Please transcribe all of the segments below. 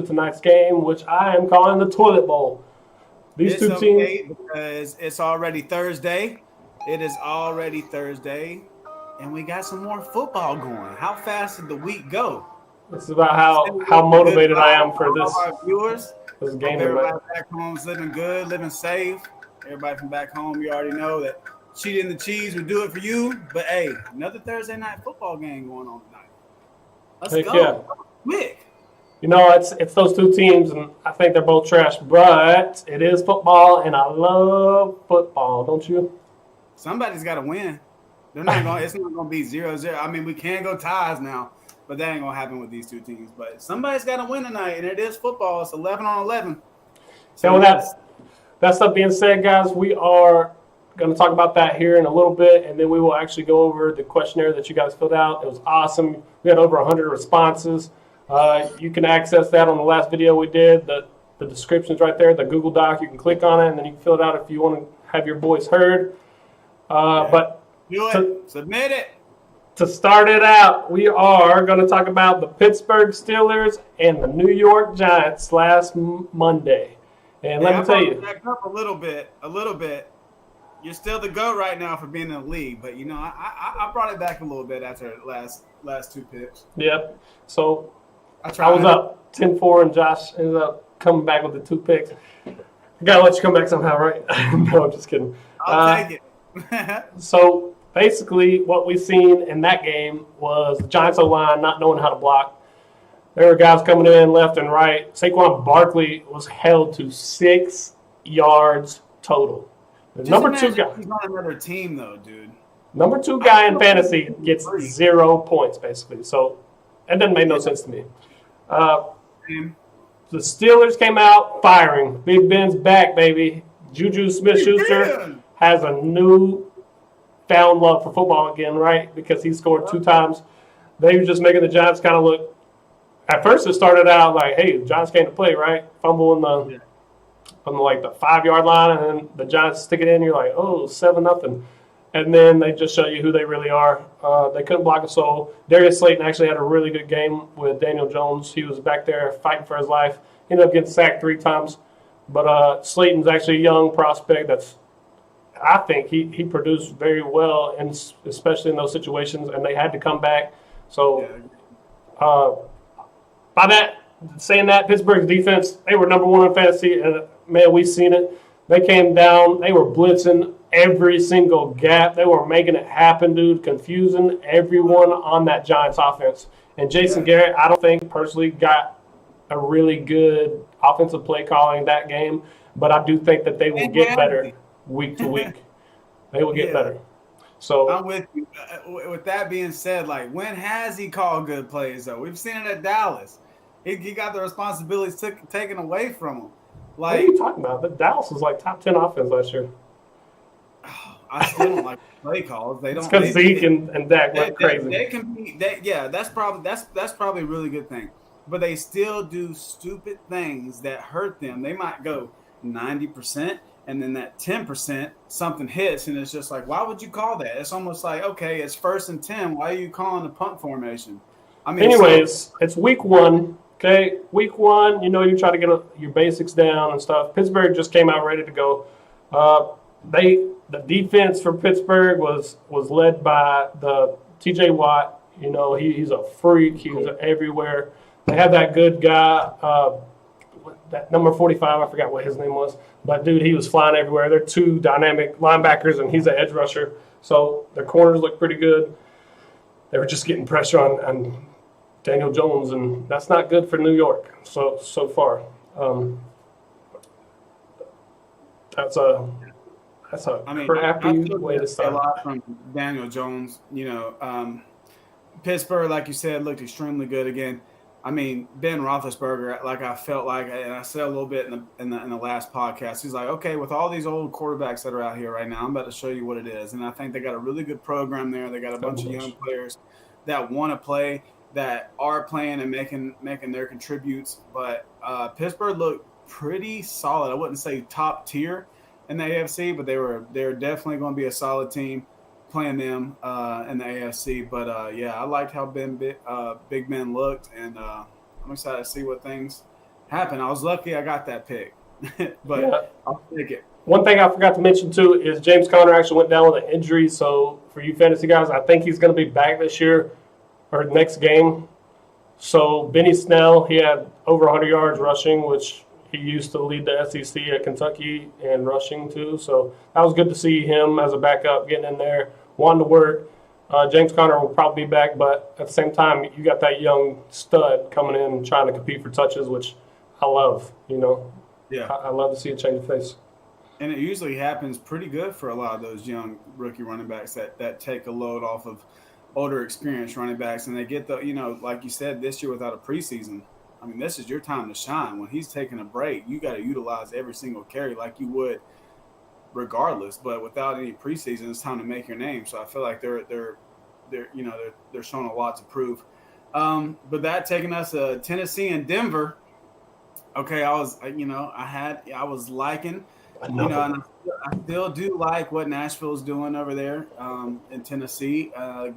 tonight's game, which I am calling the toilet bowl. These two teams, because it's already Thursday. It is already Thursday, and we got some more football going. How fast did the week go? this is about how motivated I am for this. Our viewers, this game. Everybody back home's living good, living safe. Everybody from back home, you already know that Cheetah and the Cheese would do it for you. But hey, another Thursday night football game going on tonight. Let's go. Yeah. Quick. It's those two teams, and I think they're both trash, but it is football, and I love football, don't you? Somebody's got to win. They're not going. It's not going to be 0-0. I mean, we can go ties now, but that ain't going to happen with these two teams. But somebody's got to win tonight, and it is football. It's 11-on-11. So with that stuff being said, guys, we are going to talk about that here in a little bit, and then we will actually go over the questionnaire that you guys filled out. It was awesome. We had over 100 responses. You can access that on the last video we did. The description's right there, the Google Doc. You can click on it, and then you can fill it out if you want to have your voice heard. But submit it. To start it out, we are going to talk about the Pittsburgh Steelers and the New York Giants last Monday. And let me tell you, back up a little bit. You're still the GOAT right now for being in the league, but I brought it back a little bit after last two picks. Yep. So I was up 10-4, and Josh ended up coming back with the 2 picks. I gotta let you come back somehow, right? No, I'm just kidding. I'll take it. So basically, what we seen in that game was the Giants O-line not knowing how to block. There were guys coming in left and right. Saquon Barkley was held to 6 yards total. The number 2 guy. He's on another team, though, dude. Number 2 guy in fantasy gets 0 points, basically. So that doesn't make no sense to me. The Steelers came out firing. Big Ben's back, baby. Juju Smith-Schuster has a new found love for football again, right? Because he scored 2 times. They were just making the Giants kind of look. At first, it started out like, "Hey, the Giants came to play, right?" Fumble on the 5-yard line, and then the Giants stick it in. You're like, "Oh, 7-0," and then they just show you who they really are. They couldn't block a soul. Darius Slayton actually had a really good game with Daniel Jones. He was back there fighting for his life. Ended up getting sacked 3 times, but Slayton's actually a young prospect. I think he produced very well, and especially in those situations, and they had to come back. So. By that, saying that, Pittsburgh's defense, they were number 1 in fantasy, and, man, we seen it. They came down. They were blitzing every single gap. They were making it happen, dude, confusing everyone on that Giants offense. And Jason Garrett, I don't think, personally got a really good offensive play calling that game, but I do think that they will get better week to week. They will get better. So I'm with you. With that being said, like, when has he called good plays, though? We've seen it at Dallas. He got the responsibilities taken away from him. Like, what are you talking about? The Dallas was like top 10 offense last year. I still don't like play calls. They don't. It's because Zeke and Dak went crazy. They can be. That's probably a really good thing. But they still do stupid things that hurt them. They might go 90%, and then that 10% something hits, and it's just like, why would you call that? It's almost like, okay, it's 1st and 10. Why are you calling the punt formation? I mean, anyways, it's week 1. Okay, week 1, you try to get your basics down and stuff. Pittsburgh just came out ready to go. The defense for Pittsburgh was led by the T.J. Watt. He's a freak. He was everywhere. They had that good guy, that number 45. I forgot what his name was, but dude, he was flying everywhere. They're 2 dynamic linebackers, and he's an edge rusher. So their corners look pretty good. They were just getting pressure on Daniel Jones, and that's not good for New York so far. That's a crappy way to start. A lot from Daniel Jones. Pittsburgh, like you said, looked extremely good again. I mean, Ben Roethlisberger, like I felt like, and I said a little bit in the last podcast, he's like, okay, with all these old quarterbacks that are out here right now, I'm about to show you what it is. And I think they got a really good program there. They got a bunch of young players that want to play, that are playing and making their contributes. But Pittsburgh looked pretty solid. I wouldn't say top tier in the AFC, but they're definitely going to be a solid team playing them in the AFC. But I liked how Big Ben looked, and I'm excited to see what things happen. I was lucky I got that pick, but Yeah. I'll take it. One thing I forgot to mention, too, is James Conner actually went down with an injury. So, for you fantasy guys, I think he's going to be back this year or next game. So, Benny Snell, he had over 100 yards rushing, which he used to lead the SEC at Kentucky and rushing, too. So, that was good to see him as a backup getting in there, wanting to work. James Conner will probably be back, but at the same time, you got that young stud coming in trying to compete for touches, which I love, Yeah. I love to see a change of face. And it usually happens pretty good for a lot of those young rookie running backs that take a load off of older experienced running backs. And they get the, like you said, this year without a preseason, I mean, this is your time to shine. When he's taking a break, you got to utilize every single carry like you would regardless. But without any preseason, it's time to make your name. So I feel like they're showing a lot to prove. But that taking us to Tennessee and Denver. Okay, I was liking – and I still do like what Nashville's doing over there in Tennessee.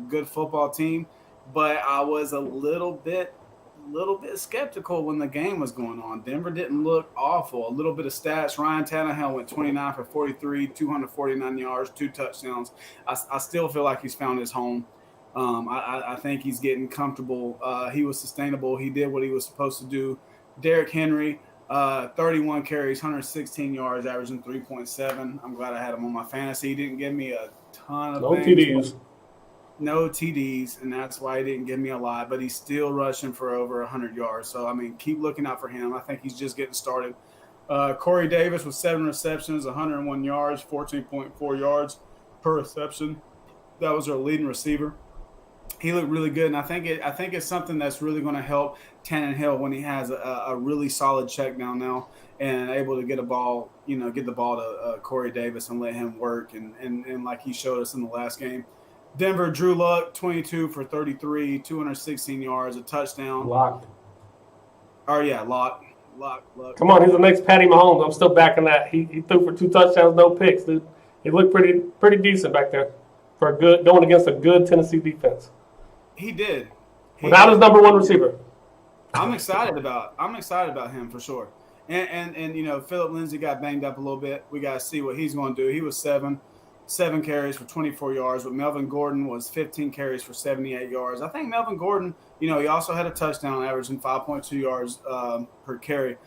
Good football team, but I was a little bit skeptical when the game was going on. Denver didn't look awful. A little bit of stats. Ryan Tannehill went 29 for 43, 249 yards, 2 touchdowns. I still feel like he's found his home. I think he's getting comfortable. He was sustainable. He did what he was supposed to do. Derrick Henry. 31 carries, 116 yards, averaging 3.7. I'm glad I had him on my fantasy. He didn't give me a ton of things. No TDs, and that's why he didn't give me a lot. But he's still rushing for over 100 yards. So, I mean, keep looking out for him. I think he's just getting started. Corey Davis with 7 receptions, 101 yards, 14.4 yards per reception. That was our leading receiver. He looked really good, and I think it's something that's really going to help Tannehill when he has a really solid check down now and able to get the ball to Corey Davis and let him work and like he showed us in the last game. Denver, Drew Luck, 22 for 33, 216 yards, a touchdown. Locked. Oh yeah, Lock. Come on, he's the next Patty Mahomes. I'm still backing that. He threw for 2 touchdowns, no picks, dude. He looked pretty decent back there for going against a good Tennessee defense. He did. Without his number 1 receiver. I'm excited about him for sure. And Philip Lindsay got banged up a little bit. We got to see what he's going to do. He was 7 carries for 24 yards, but Melvin Gordon was 15 carries for 78 yards. I think Melvin Gordon, he also had a touchdown, averaging 5.2 yards per carry.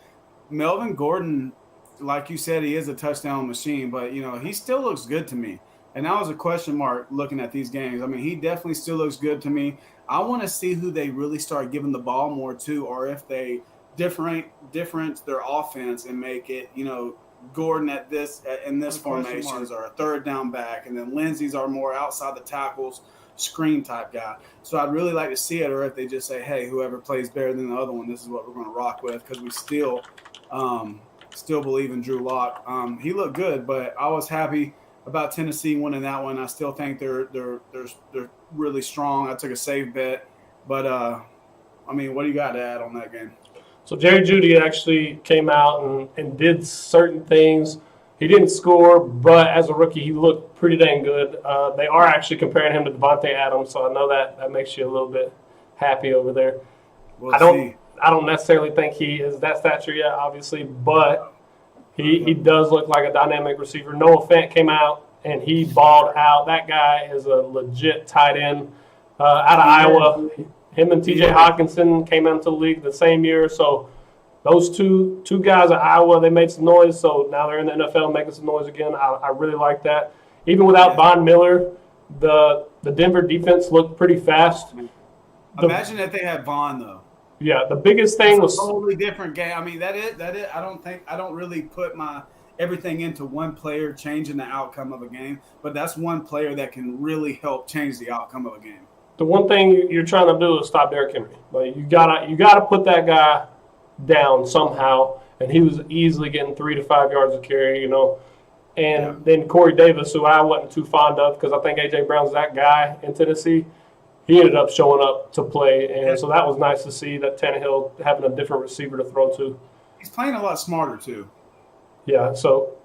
Melvin Gordon, like you said, he is a touchdown machine, but he still looks good to me. And that was a question mark looking at these games. I mean, he definitely still looks good to me. I want to see who they really start giving the ball more to, or if they different their offense and make it, Gordon in this formations or a third down back, and then Lindsay's are more outside the tackles, screen type guy. So I'd really like to see it, or if they just say, hey, whoever plays better than the other one, this is what we're going to rock with, because we still believe in Drew Lock. He looked good, but I was happy about Tennessee winning that one. I still think they're really strong. I took a safe bet, but what do you got to add on that game? So Jerry Judy actually came out and did certain things. He didn't score, but as a rookie, he looked pretty dang good. They are actually comparing him to Devontae Adams, so I know that makes you a little bit happy over there. I don't necessarily think he is that stature yet, obviously, but he does look like a dynamic receiver. Noah Fant came out, and he balled out. That guy is a legit tight end out of Iowa. Him and T.J. Hawkinson came into the league the same year. So those two guys at Iowa, they made some noise. So now they're in the NFL making some noise again. I really like that. Even without Von Miller, the Denver defense looked pretty fast. Imagine if they had Von, though. Yeah, the biggest thing was a totally different game. I mean, that is. I don't really put my everything into one player changing the outcome of a game, but that's one player that can really help change the outcome of a game. The one thing you're trying to do is stop Derrick Henry. Like you gotta put that guy down somehow, and he was easily getting 3 to 5 yards of carry, And then Corey Davis, who I wasn't too fond of because I think A.J. Brown's that guy in Tennessee, he ended up showing up to play. And so that was nice to see that Tannehill having a different receiver to throw to. He's playing a lot smarter, too. Yeah, so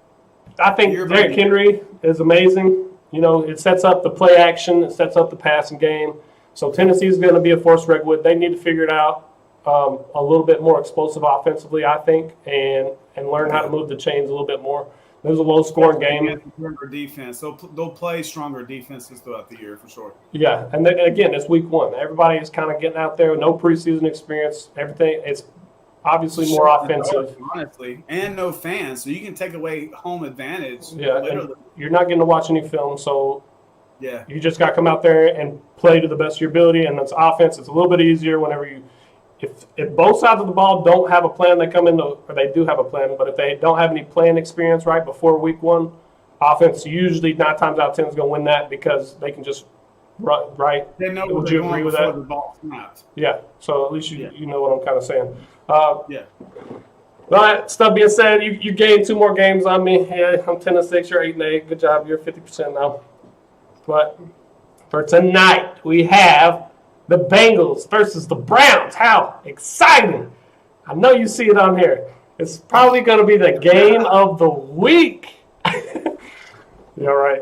I think Derrick Henry is amazing. It sets up the play action. It sets up the passing game. So Tennessee's going to be a force to reckon with. They need to figure it out. a little bit more explosive offensively, I think, and learn how to move the chains a little bit more. It was a low-scoring game. Stronger defense. They'll play stronger defenses throughout the year for sure. Yeah, and then, again, it's week one. Everybody is kind of getting out there, no preseason experience. Everything it's obviously more offensive, honestly, and no fans, so you can take away home advantage. Yeah, you're not getting to watch any film, so yeah, you just got to come out there and play to the best of your ability. And it's offense. It's a little bit easier whenever you. If both sides of the ball don't have a plan, they come into, or they do have a plan, but if they don't have any playing experience right before week one, offense usually 9 times out of 10 is going to win that because they can just run right. They know Would you agree with that? The ball snaps. Yeah. So at least you know what I'm kind of saying. Yeah. All right. Stuff being said, you gained 2 more games on me. Yeah, I'm 10-6. You're 8-8. Good job. You're 50% now. But for tonight, we have the Bengals versus the Browns. How exciting. I know you see it on here. It's probably going to be the game of the week. You're right.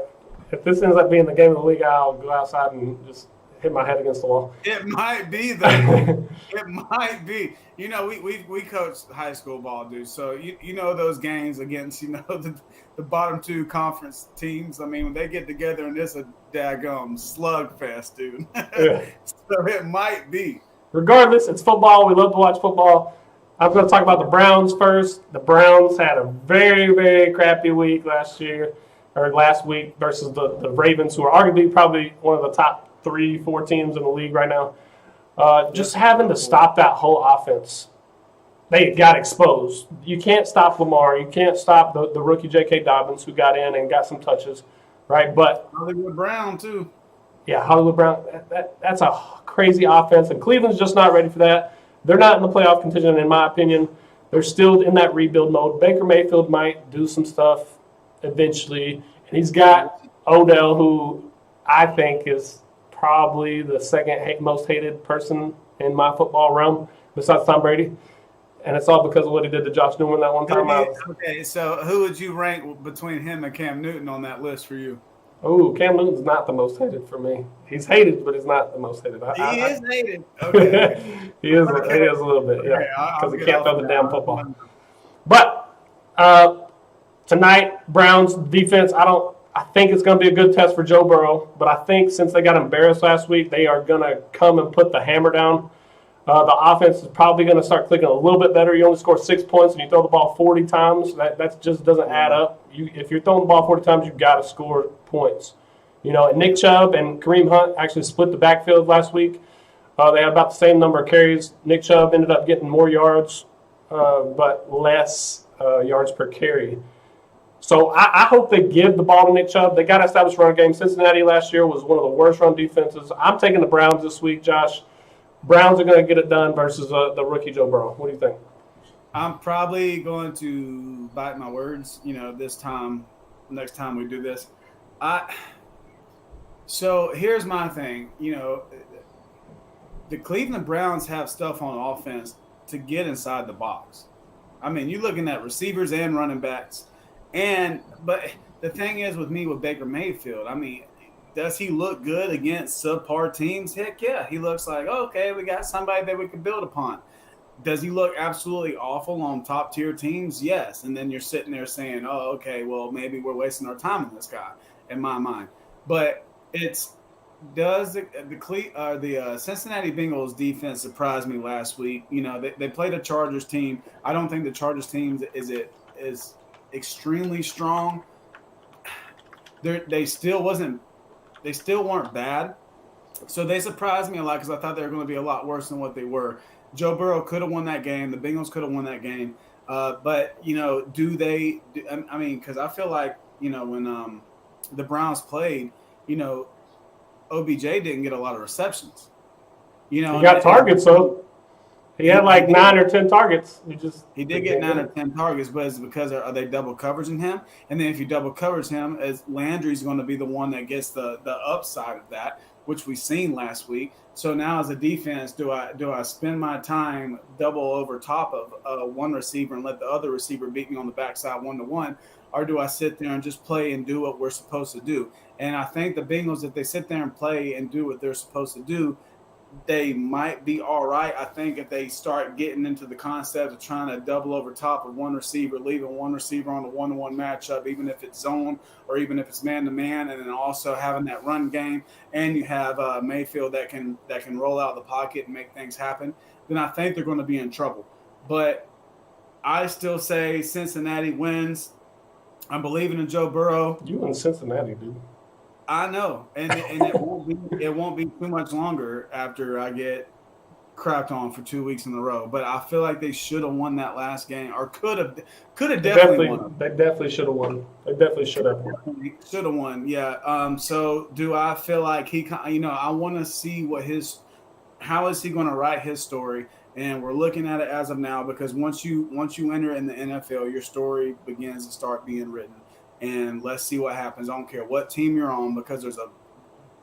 If this ends up being the game of the week, I'll go outside and just hit my head against the wall. It might be, though. It might be. You know, we coached high school ball, dude. So, you know those games against, the bottom 2 conference teams. I mean, when they get together and it's a daggum slugfest, dude. Yeah. So it might be. Regardless, it's football. We love to watch football. I'm going to talk about the Browns first. The Browns had a very, very crappy week last week versus the Ravens, who are arguably probably one of the top 3-4 teams in the league right now. Just having to stop that whole offense. They got exposed. You can't stop Lamar. You can't stop the rookie J.K. Dobbins, who got in and got some touches, right? But Hollywood Brown, too. Yeah, Hollywood Brown. That's a crazy offense, and Cleveland's just not ready for that. They're not in the playoff contention, in my opinion. They're still in that rebuild mode. Baker Mayfield might do some stuff eventually, and he's got Odell, who I think is probably the second most hated person in my football realm besides Tom Brady. And it's all because of what he did to Josh Newman that one time. Okay, so who would you rank between him and Cam Newton on that list for you? Oh, Cam Newton's not the most hated for me. He's hated, but he's not the most hated. He is hated. Okay. He is a little bit, yeah, because he can't throw the damn football. But tonight, Browns defense, I think it's going to be a good test for Joe Burrow, but I think since they got embarrassed last week, they are going to come and put the hammer down. The offense is probably going to start clicking a little bit better. You only score 6 points and you throw the ball 40 times. That just doesn't add up. If you're throwing the ball 40 times, you've got to score points. And Nick Chubb and Kareem Hunt actually split the backfield last week. They had about the same number of carries. Nick Chubb ended up getting more yards, but less yards per carry. So I hope they give the ball to Nick Chubb. They got to establish a run game. Cincinnati last year was one of the worst run defenses. I'm taking the Browns this week, Josh. Browns are going to get it done versus the rookie Joe Burrow. What do you think? I'm probably going to bite my words, next time we do this. So here's my thing. The Cleveland Browns have stuff on offense to get inside the box. I mean, you're looking at receivers and running backs. But the thing is with me with Baker Mayfield, I mean, does he look good against subpar teams? Heck yeah. He looks like, okay, we got somebody that we can build upon. Does he look absolutely awful on top-tier teams? Yes. And then you're sitting there saying, oh, okay, well, maybe we're wasting our time on this guy, in my mind. But does the Cincinnati Bengals defense surprised me last week? They played a Chargers team. I don't think the Chargers team is extremely strong. They still weren't bad. So they surprised me a lot because I thought they were going to be a lot worse than what they were. Joe Burrow could have won that game. The Bengals could have won that game. But, do they – I mean, because I feel like, when the Browns played, OBJ didn't get a lot of receptions. He got targets, though. He had like 9 or 10 targets. He did get 9 or 10 targets, but it's because are they double covering him? And then if you double coverage him, as Landry's going to be the one that gets the upside of that, which we seen last week. So now as a defense, do I spend my time double over top of one receiver and let the other receiver beat me on the backside 1-to-1, or do I sit there and just play and do what we're supposed to do? And I think the Bengals, if they sit there and play and do what they're supposed to do, they might be all right. I think if they start getting into the concept of trying to double over top of one receiver, leaving one receiver on a one-to-one matchup, even if it's zone or even if it's man-to-man, and then also having that run game, and you have Mayfield that can roll out the pocket and make things happen, then I think they're going to be in trouble. But I still say Cincinnati wins. I'm believing in Joe Burrow. You in Cincinnati, dude. I know, and it won't be too much longer after I get crapped on for 2 weeks in a row. But I feel like they should have won that last game, or could have definitely won. They definitely should have won. They definitely should have won. Should have won, yeah. So do I feel like I want to see how is he going to write his story, and we're looking at it as of now because once you enter in the NFL, your story begins to start being written. And let's see what happens. I don't care what team you're on because there's a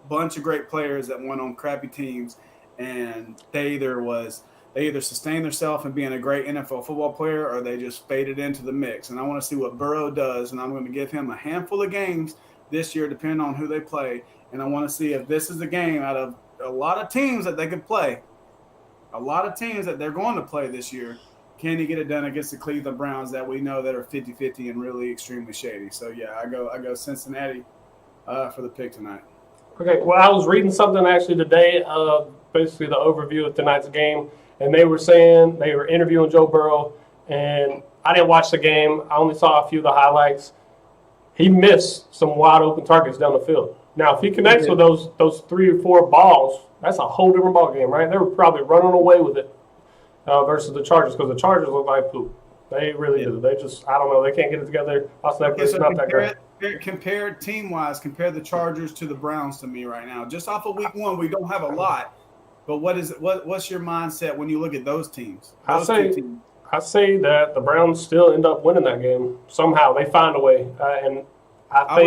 bunch of great players that went on crappy teams, and they either sustained themselves in being a great NFL football player or they just faded into the mix. And I want to see what Burrow does, and I'm going to give him a handful of games this year depending on who they play. And I want to see if this is a game out of a lot of teams that they could play, a lot of teams that they're going to play this year. Can he get it done against the Cleveland Browns that we know that are 50-50 and really extremely shady? So, yeah, I go Cincinnati for the pick tonight. Okay, well, I was reading something actually today, basically the overview of tonight's game, and they were saying they were interviewing Joe Burrow, and I didn't watch the game. I only saw a few of the highlights. He missed some wide open targets down the field. Now, if he connects with those 3 or 4 balls, that's a whole different ball game, right? They were probably running away with it. Versus the Chargers, because the Chargers look like poop. They really do. They just, I don't know, they can't get it together. Also, so not that great. Compare team-wise, compare the Chargers to the Browns to me right now. Just off of week 1, we don't have a lot. But what's your mindset when you look at those teams? I say that the Browns still end up winning that game. Somehow, they find a way. And I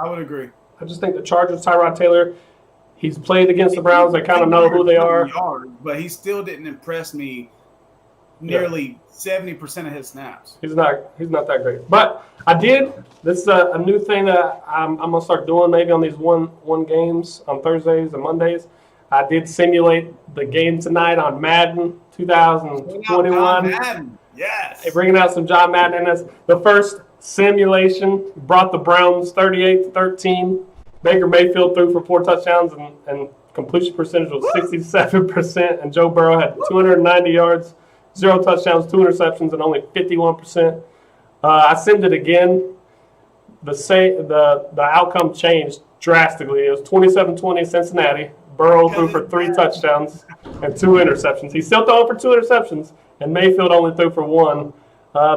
would agree. I just think the Chargers, Tyrod Taylor, he's played against the Browns. They kind of know who they are. But he still didn't impress me nearly 70% of his snaps. He's not that great. But I did. This is a new thing that I'm going to start doing maybe on these one games on Thursdays and Mondays. I did simulate the game tonight on Madden 2021. Madden. Yes. Hey, bringing out some John Madden. And that's the first simulation. Brought the Browns 38-13. Baker Mayfield threw for 4 touchdowns and completion percentage was 67%. And Joe Burrow had 290 yards, 0 touchdowns, 2 interceptions, and only 51%. I simmed it again. The outcome changed drastically. It was 27-20 Cincinnati. Burrow threw for 3 touchdowns and 2 interceptions. He's still throwing for 2 interceptions, and Mayfield only threw for 1.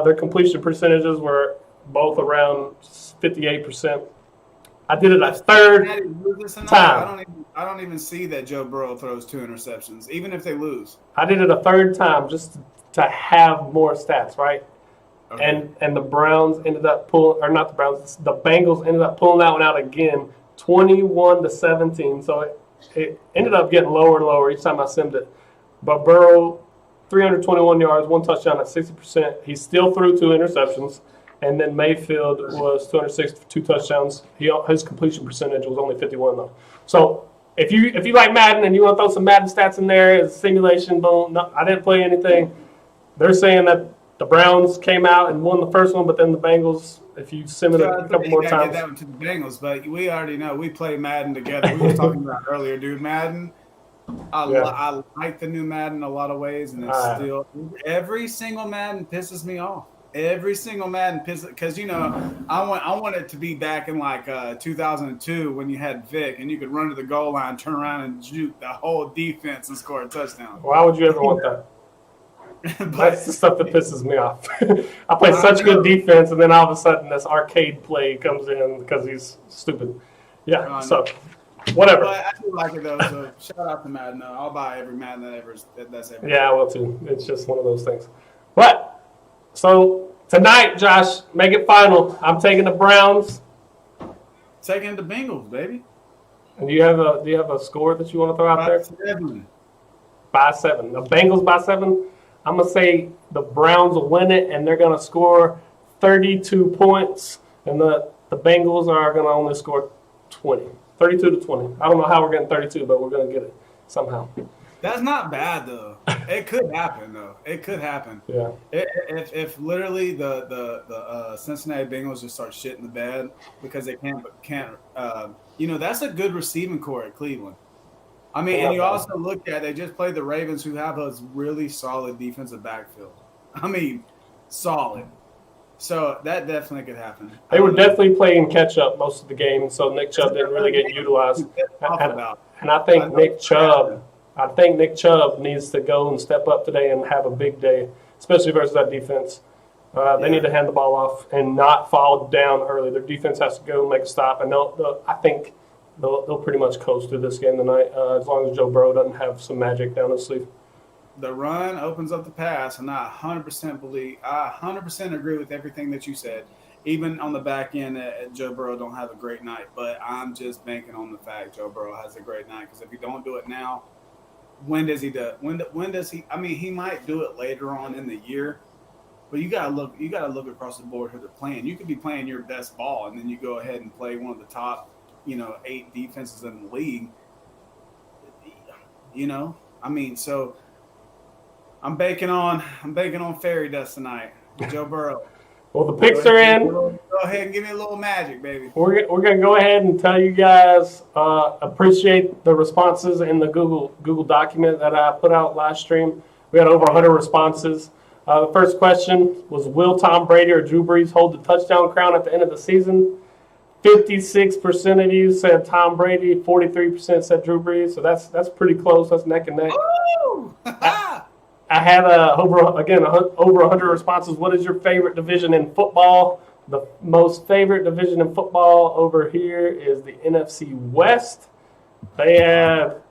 Their completion percentages were both around 58%. I did it a third time. I don't even see that Joe Burrow throws 2 interceptions, even if they lose. I did it a third time just to have more stats, right? Okay. And the Browns ended up pulling, or not the Browns, the Bengals ended up pulling that one out again, 21-17. So it ended up getting lower and lower each time I simmed it. But Burrow, 321 yards, 1 touchdown at 60%. He still threw 2 interceptions. And then Mayfield was 206 for 2 touchdowns. His completion percentage was only 51 though. So if you like Madden and you want to throw some Madden stats in there as a simulation, boom. No, I didn't play anything. They're saying that the Browns came out and won the first one, but then the Bengals, if you sim it a couple more times. Get that one to the Bengals, but we already know we play Madden together. We were talking about earlier, dude. Madden. I like the new Madden in a lot of ways, and it's still every single Madden pisses me off. Every single Madden pisses because I want it to be back in like 2002 when you had Vic and you could run to the goal line, turn around and juke the whole defense and score a touchdown. Why would you ever want that? That's the stuff that pisses me off. I play such good defense, and then all of a sudden this arcade play comes in because he's stupid. Yeah, so whatever. But I do like it though. So shout out to Madden. I'll buy every Madden that's ever. Yeah, I will too. It's just one of those things. But so tonight, Josh, make it final. I'm taking the Browns. Taking the Bengals, baby. And do you have a score that you want to throw out there? 7. By 7. The Bengals by 7. I'm going to say the Browns will win it, and they're going to score 32 points, and the Bengals are going to only score 20. 32-20. I don't know how we're getting 32, but we're going to get it. somehow. That's not bad though. It could happen though. It could happen. Yeah. If literally the Cincinnati Bengals just start shitting the bed because they can't that's a good receiving core at Cleveland. I mean, and you also look at they just played the Ravens, who have a really solid defensive backfield. I mean, solid. So that definitely could happen. They were definitely playing catch up most of the game, so Nick Chubb didn't really get utilized. And I think Nick Chubb needs to go and step up today and have a big day, especially versus that defense. They need to hand the ball off and not fall down early. Their defense has to go make a stop, and I think they'll pretty much coast through this game tonight as long as Joe Burrow doesn't have some magic down his sleeve. The run opens up the pass, and I 100% agree with everything that you said. Even on the back end, Joe Burrow don't have a great night, but I'm just banking on the fact Joe Burrow has a great night, because if he don't do it now, when does he do it? When does he? I mean, he might do it later on in the year, but you gotta look across the board who they're playing. You could be playing your best ball, and then you go ahead and play one of the top, 8 defenses in the league. I mean, so I'm banking on fairy dust tonight, Joe Burrow. Well, the picks are in. Go ahead and give me a little magic, baby. We're going to go ahead and tell you guys appreciate the responses in the Google document that I put out last stream. We had over 100 responses. The first question was, will Tom Brady or Drew Brees hold the touchdown crown at the end of the season? 56% of you said Tom Brady, 43% said Drew Brees. So that's pretty close. That's neck and neck. Woo! I had over 100 responses. What is your favorite division in football? The most favorite division in football over here is the NFC West. They have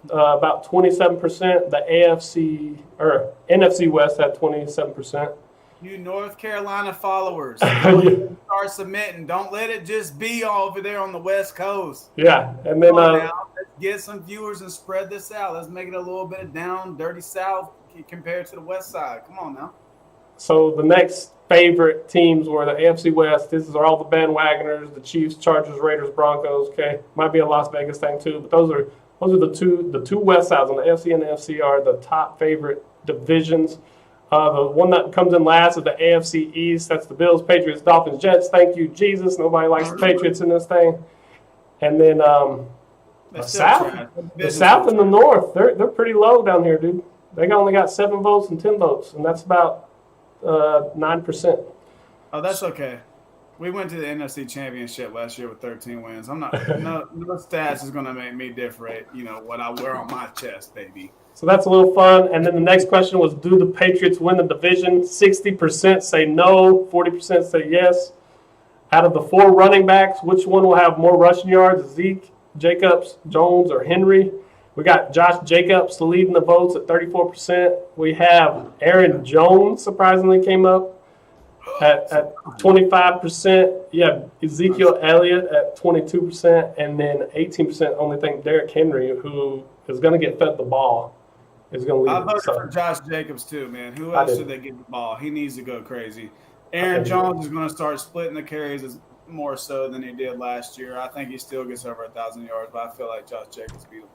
about 27%. The NFC West had 27%. You North Carolina followers, start submitting. Don't let it just be over there on the West Coast. Yeah, and then let's get some viewers and spread this out. Let's make it a little bit down, dirty South compared to the West Side. Come on now. So the next favorite teams were the AFC West. This is all the bandwagoners: the Chiefs, Chargers, Raiders, Broncos. Okay, might be a Las Vegas thing too, but those are the two West sides on the AFC and the NFC are the top favorite divisions. The one that comes in last is the AFC East. That's the Bills, Patriots, Dolphins, Jets. Thank you, Jesus. Nobody likes the Patriots in this thing. And then the South and the North, they're pretty low down here, dude. They only got 7 votes and 10 votes, and that's about 9%. Oh, that's okay. We went to the NFC Championship last year with 13 wins. I'm not no stats is going to make me different. What I wear on my chest, baby. So that's a little fun. And then the next question was, do the Patriots win the division? 60% say no, 40% say yes. Out of the 4 running backs, which one will have more rushing yards? Zeke, Jacobs, Jones, or Henry? We got Josh Jacobs leading the votes at 34%. We have Aaron Jones, surprisingly, came up at 25%. You have Ezekiel Elliott at 22%. And then 18% only think Derrick Henry, who is going to get fed the ball, is going to lead. I voted for Josh Jacobs too, man. Who else should they give the ball? He needs to go crazy. Aaron Jones is going to start splitting the carries more so than he did last year. I think he still gets over 1,000 yards, but I feel like Josh Jacobs beat him.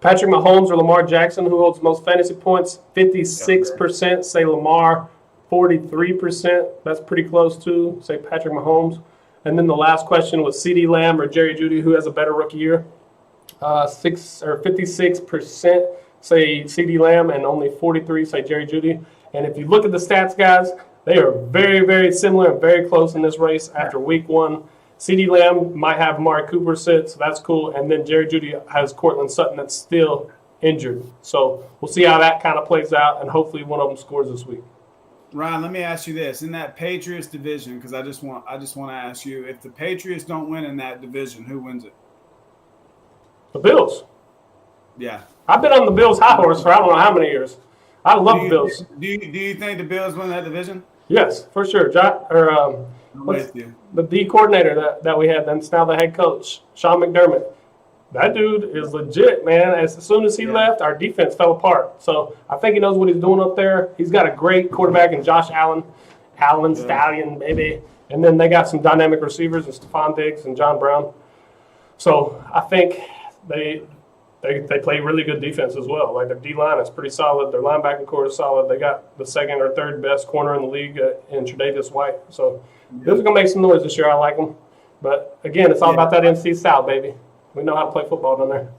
Patrick Mahomes or Lamar Jackson, who holds most fantasy points? 56% say Lamar, 43%. That's pretty close too. Say Patrick Mahomes. And then the last question was CeeDee Lamb or Jerry Judy, who has a better rookie year? 56% say CeeDee Lamb, and only 43% say Jerry Judy. And if you look at the stats, guys, they are very, very similar and very close in this race after week 1. CeeDee Lamb might have Amari Cooper sit, so that's cool. And then Jerry Judy has Cortland Sutton that's still injured. So we'll see how that kind of plays out, and hopefully one of them scores this week. Ryan, let me ask you this. In that Patriots division, because I just want to ask you, if the Patriots don't win in that division, who wins it? The Bills. Yeah. I've been on the Bills high horse for I don't know how many years. I love the Bills. Do you think the Bills win that division? Yes, for sure. The D coordinator that we had, that's now the head coach, Sean McDermott. That dude is legit, man. As soon as he left, our defense fell apart. So I think he knows what he's doing up there. He's got a great quarterback in Josh Allen. Stallion, baby. And then they got some dynamic receivers in Stephon Diggs and John Brown. So I think they play really good defense as well. Like their D-line is pretty solid. Their linebacking core is solid. They got the second or third best corner in the league in Tre'Davious White. So they're going to make some noise this year. I like them. But, again, it's all about that NC South, baby. We know how to play football down there.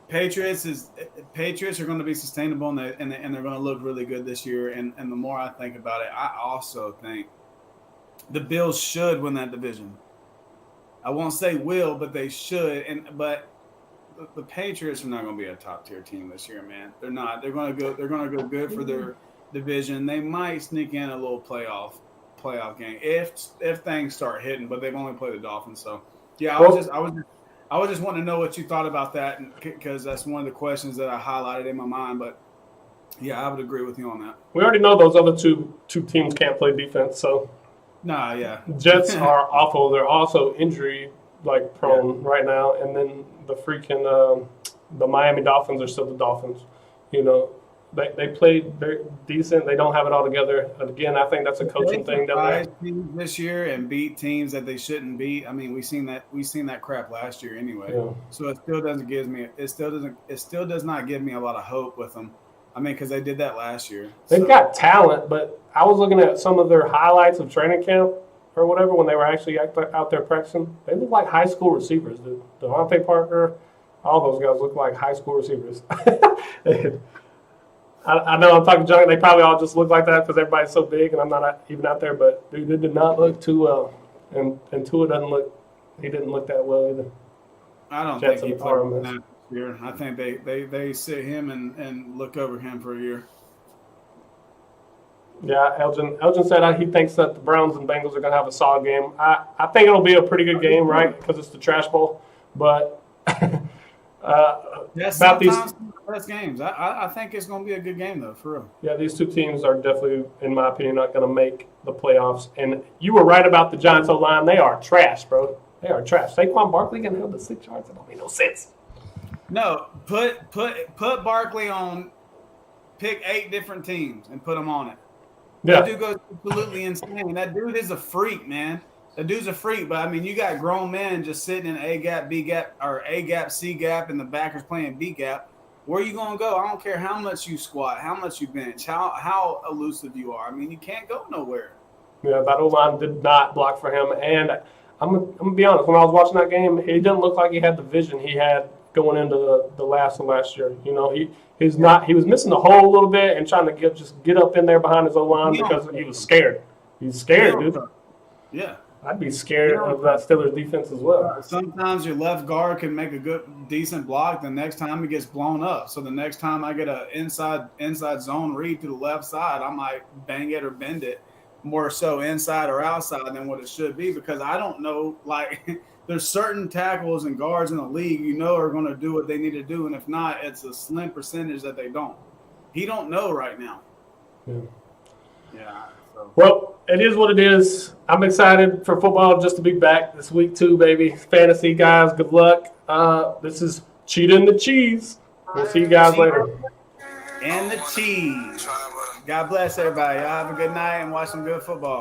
Patriots are going to be sustainable, and they're going to look really good this year. And the more I think about it, I also think the Bills should win that division. I won't say will, but they should. But the Patriots are not going to be a top tier team this year, man. They're not. They're going to go good for their division. They might sneak in a little playoff game if things start hitting, but they've only played the Dolphins. So yeah, I was just wanting to know what you thought about that, because that's one of the questions that I highlighted in my mind. But yeah, I would agree with you on that. We already know those other two teams can't play defense, so Jets are awful. They're also injury prone right now, and then the freaking the Miami Dolphins are still the Dolphins. You know, they played, they're decent. They don't have it all together. And again, I think that's a coaching thing. Teams this year and beat teams that they shouldn't beat. I mean, we seen that crap last year anyway. Yeah. So it still does not give me a lot of hope with them. I mean, because they did that last year. They've got talent, but I was looking at some of their highlights of training camp or whatever when they were actually out there practicing. They look like high school receivers. Devontae Parker, all those guys look like high school receivers. I know I'm talking junk. They probably all just look like that because everybody's so big, and I'm not even out there. But dude, they did not look too well, and Tua didn't look that well either. I don't think he played that year. I think they sit him and look over him for a year. Yeah, Elgin said he thinks that the Browns and Bengals are going to have a solid game. I think it'll be a pretty good game, right? Because it's the Trash Bowl. But about these best games, I think it's going to be a good game though, for real. Yeah, these two teams are definitely, in my opinion, not going to make the playoffs. And you were right about the Giants O-line. They are trash, bro. They are trash. Saquon Barkley going to have the 6 yards. It don't make no sense. No, put Barkley on. Pick 8 different teams and put them on it. Yeah. That dude goes absolutely insane. That dude is a freak, man. That dude's a freak. But, I mean, you got grown men just sitting in A-gap, B-gap, or A-gap, C-gap, and the backers playing B-gap. Where are you going to go? I don't care how much you squat, how much you bench, how elusive you are. I mean, you can't go nowhere. Yeah, that O-line did not block for him. And I'm going to be honest, when I was watching that game, he didn't look like he had the vision he had going into the last year. You know, he was missing the hole a little bit and trying to get up in there behind his O-line because he was scared. He's scared, dude. Yeah. I'd be scared of that Steelers defense as well. Sometimes your left guard can make a decent block. The next time he gets blown up. So the next time I get an inside zone read to the left side, I might bang it or bend it more so inside or outside than what it should be, because I don't know, there's certain tackles and guards in the league are going to do what they need to do, and if not, it's a slim percentage that they don't. He don't know right now. Yeah. So. Well, it is what it is. I'm excited for football just to be back this week too, baby. Fantasy guys, good luck. This is Cheetah and the Cheese. We'll see you guys later. And the cheese. God bless everybody. Y'all have a good night and watch some good football.